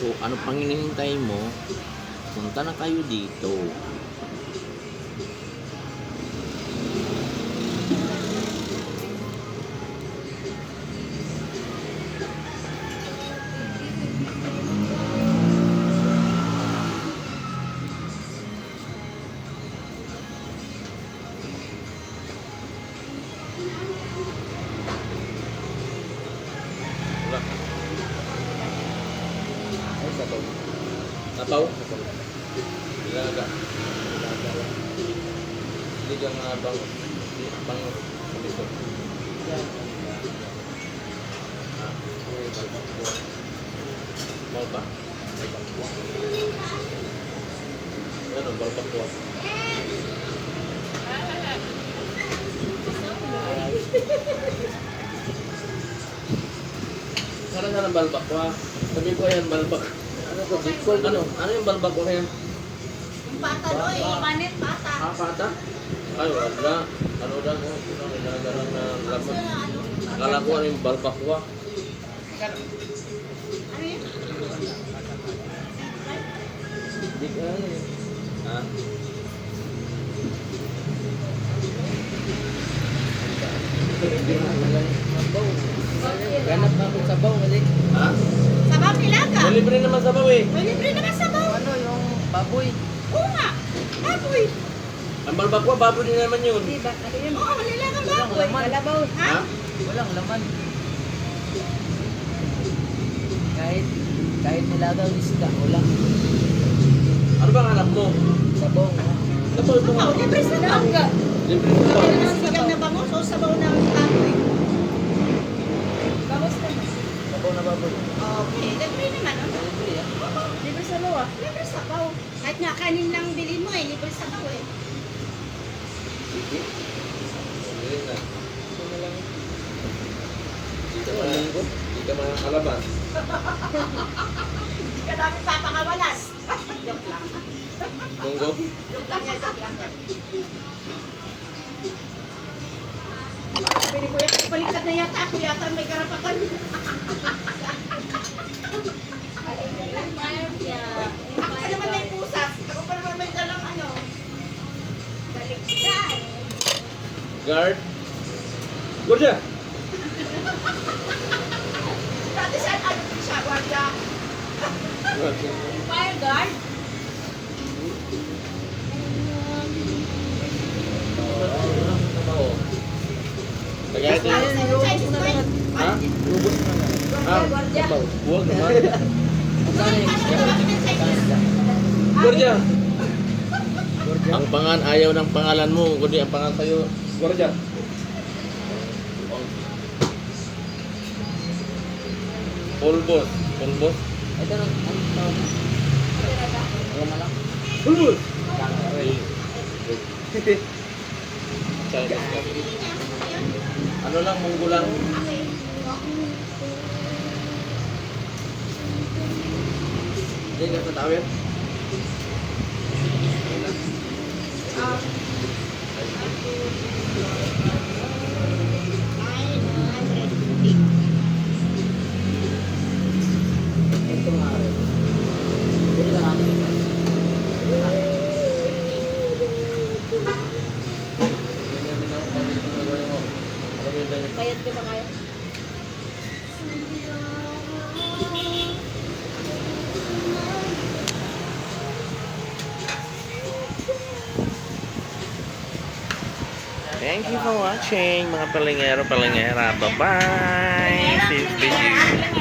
So, ano pang hinihintay mo? Punta na kayo dito. Wala. Ay, sabaw. Napaw? Sabaw. Ilaga. Hindi ka nga bang kumiso. Mal pa? Ano, balbakwa. Sana na ng balbakwa. Sabi ko yan, balbak. Ano to? Bitcoin? Ano yung balbakwa yan? Yung pata doy, panit pata. Ah, pata? Ay, wala. Ano lang, nilagaran na laman. Akala ko ano yung balbakwa. Ano yun? Hindi ka ano eh. Ha? Ganap na akong sabaw kasi. Ha? Sabaw nilaga. May libre naman sabaw eh. May libre naman sabaw. Ano yung baboy? Oo nga. Baboy. Ang balbakwa, baboy din naman yun. Diba? Ano yun? Oo, nilagang Walang baboy. laman. Kalabaw. Ha? Ha? Walang laman. Kahit nilagaw ng isda, walang Ano bang anak mo? sabaw. Sabaw ito nga. Sabaw, libre sabaw. Libre sabaw. Kaya na sigang na bangus o sabaw ng baboy. Bangus naman. Sabaw na baboy. Okay, libre naman. Ano? Libre yan. Libre sabaw ah. Libre sabaw. Kahit nga kanin lang bilhin mo eh, libre sabaw eh. Sige. Libre na. Ito na lang. Hindi ka makakalabas. Hindi ka namin papakawalas. Joke lang. Munggo? Joke lang yan, joke lang yan. Sabi ni Kuya, baliktad na yata ako yata may karapakan. Ako pa naman may pusas. Ako pa naman may dalang ano. Baliktad. Guard? Gordya! Dati saan ano din siya, Guardia? Fire guard? Tagay ito. Chinese boy? Ha? Ubus na lang. Ah, Guardia? huwag naman. Magkano yung isda? Magkano isda? Gordya! Gordya. Ang pangan, ayaw ng pangalan mo, kundi ang pangalan sa'yo. Gordya! Pulbos. Pulbos? Ito na. Ano tawag na? Mga malak. Pulbos! Kakaroy. Chinese ka. Ano lang, munggo lang. Hindi ka tatawin? Ito nga rin. Ito na lang. Bayad ka ba kayo? Thank you for watching mga palingero, palingera. Bye-bye! See you.